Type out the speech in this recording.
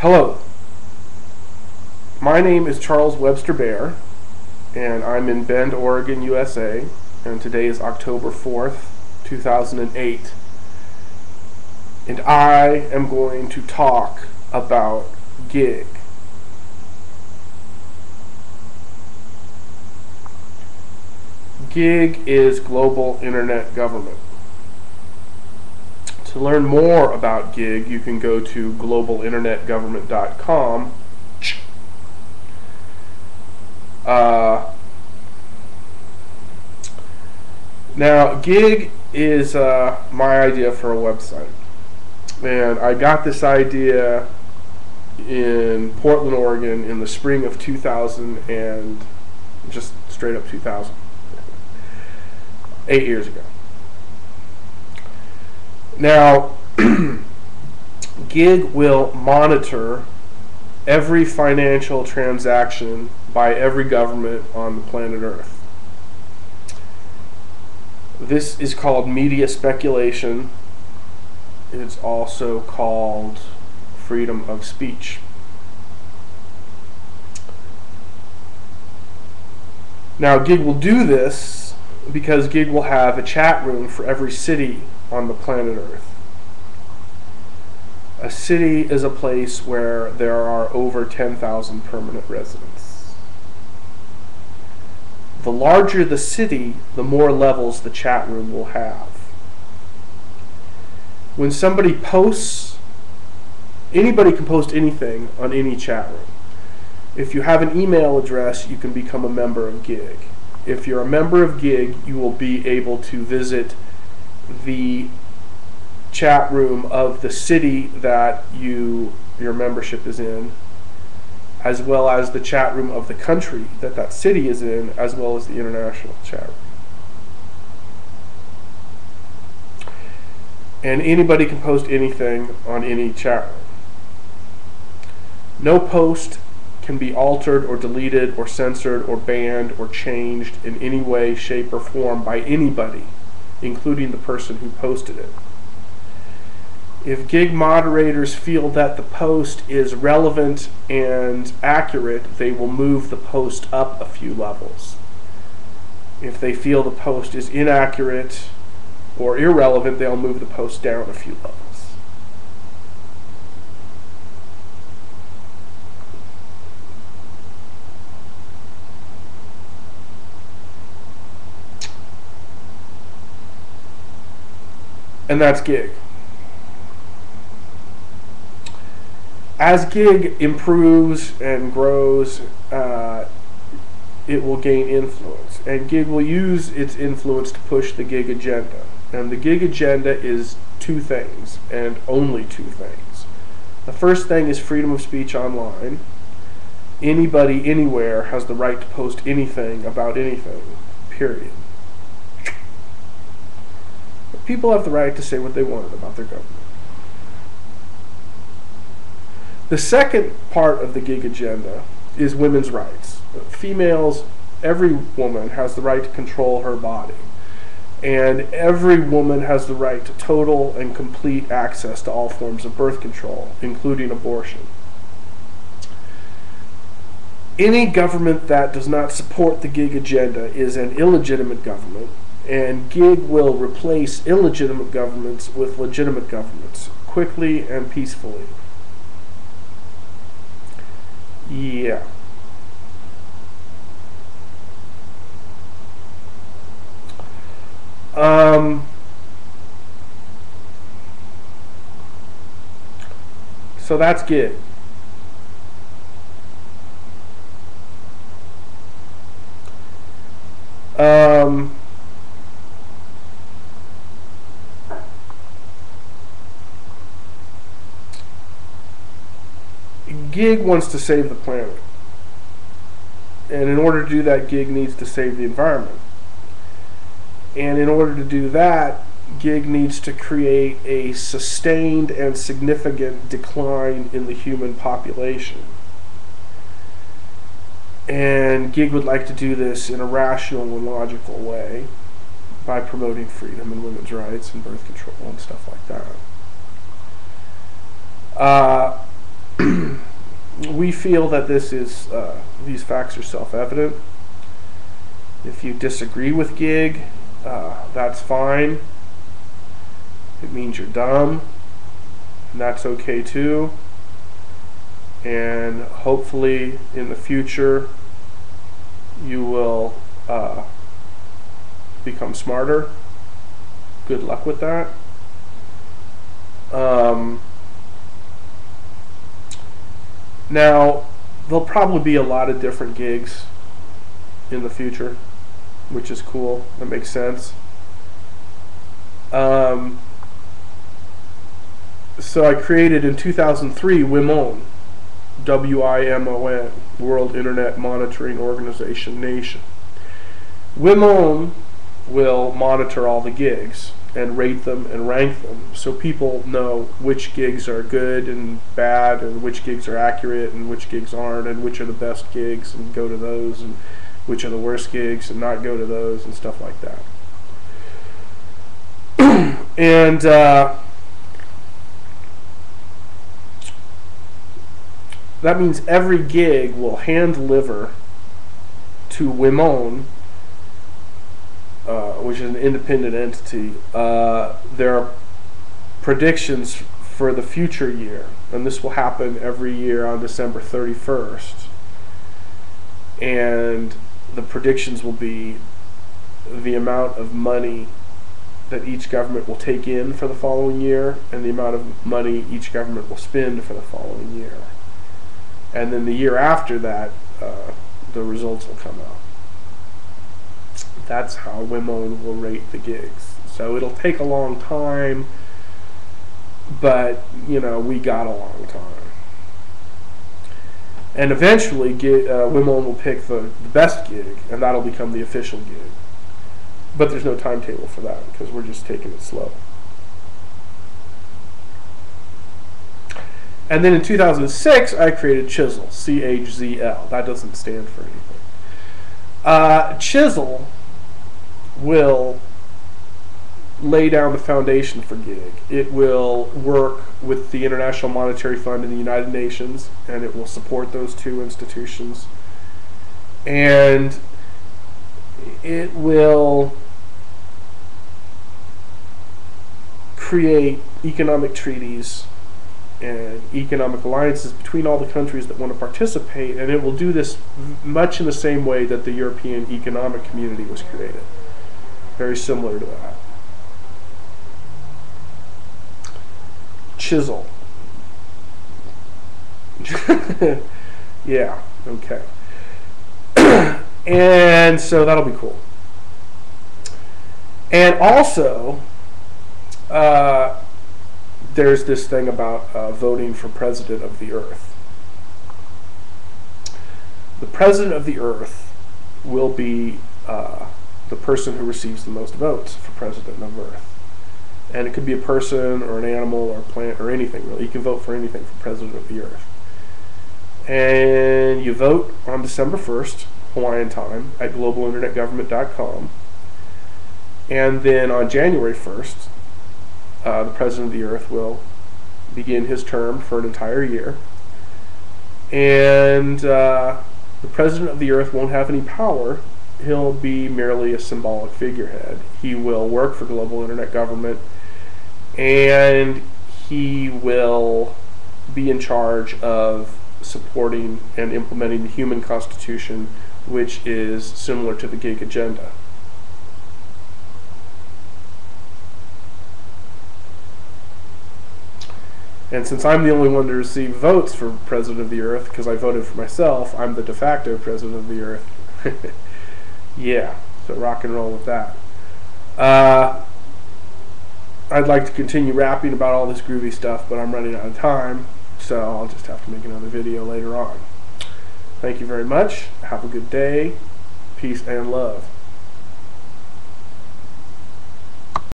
Hello, my name is Charles Webster Baer, and I'm in Bend, Oregon, USA, and today is October 4th, 2008. And I am going to talk about gig. Gig is global internet government. To learn more about gig, you can go to globalinternetgovernment.com. Now, gig is my idea for a website. And I got this idea in Portland, Oregon in the spring of 2000 and just straight up 2000. 8 years ago. Now, gig will monitor every financial transaction by every government on the planet Earth. This is called media speculation. It's also called freedom of speech. Now, gig will do this because gig will have a chat room for every city on the planet Earth. A city is a place where there are over 10,000 permanent residents. The larger the city, the more levels the chat room will have. When somebody posts, anybody can post anything on any chat room. If you have an email address, you can become a member of gig. If you're a member of gig, you will be able to visit the chat room of the city that your membership is in, as well as the chat room of the country that that city is in, as well as the international chat room. And anybody can post anything on any chat room. No post can be altered or deleted or censored or banned or changed in any way, shape, or form by anybody, including the person who posted it. If gig moderators feel that the post is relevant and accurate, they will move the post up a few levels. If they feel the post is inaccurate or irrelevant, they'll move the post down a few levels. And that's gig. As gig improves and grows, it will gain influence. And gig will use its influence to push the gig agenda. And the gig agenda is two things, and only two things. The first thing is freedom of speech online. Anybody, anywhere has the right to post anything about anything, period. People have the right to say what they wanted about their government. The second part of the gig agenda is women's rights. Females, every woman has the right to control her body. And every woman has the right to total and complete access to all forms of birth control, including abortion. Any government that does not support the gig agenda is an illegitimate government. And gig will replace illegitimate governments with legitimate governments quickly and peacefully. Yeah. So that's gig. Gig wants to save the planet. And in order to do that, gig needs to save the environment. And in order to do that, gig needs to create a sustained and significant decline in the human population. And gig would like to do this in a rational and logical way by promoting freedom and women's rights and birth control and stuff like that. feel that this is these facts are self-evident. If you disagree with gig, that's fine. It means you're dumb, and that's okay too. And hopefully in the future you will become smarter. Good luck with that. Now, there'll probably be a lot of different gigs in the future, which is cool. That makes sense. So I created in 2003 WIMON, WIMON, World Internet Monitoring Organization Nation. WIMON will monitor all the gigs and rate them and rank them, so people know which gigs are good and bad, and which gigs are accurate and which gigs aren't, and which are the best gigs and go to those, and which are the worst gigs and not go to those, and stuff like that. And that means every gig will hand deliver to WIMON, which is an independent entity, their predictions for the future year. And this will happen every year on December 31st. And the predictions will be the amount of money that each government will take in for the following year, and the amount of money each government will spend for the following year. And then the year after that, the results will come out. That's how WIMON will rate the gigs. So it'll take a long time, but you know, we got a long time. And eventually WIMON will pick the best gig, and that'll become the official gig. But there's no timetable for that because we're just taking it slow. And then in 2006 I created Chisel, CHZL. That doesn't stand for anything. Chisel will lay down the foundation for gig. It will work with the International Monetary Fund and the United Nations, and it will support those two institutions. And it will create economic treaties and economic alliances between all the countries that want to participate, and it will do this much in the same way that the European Economic Community was created. Very similar to that. Chisel. Yeah, okay. And so that'll be cool. And also, there's this thing about voting for President of the Earth. The President of the Earth will be the person who receives the most votes for President of Earth. And it could be a person or an animal or a plant or anything, really. You can vote for anything for President of the Earth. And you vote on December 1st, Hawaiian time, at globalinternetgovernment.com. And then on January 1st, the President of the Earth will begin his term for an entire year. And the President of the Earth won't have any power. He'll be merely a symbolic figurehead. He will work for Global Internet Government, and he will be in charge of supporting and implementing the human constitution, which is similar to the gig agenda. And since I'm the only one to receive votes for President of the Earth, because I voted for myself, I'm the de facto President of the Earth. Yeah, so rock and roll with that. I'd like to continue rapping about all this groovy stuff, but I'm running out of time, so I'll just have to make another video later on. Thank you very much. Have a good day. Peace and love.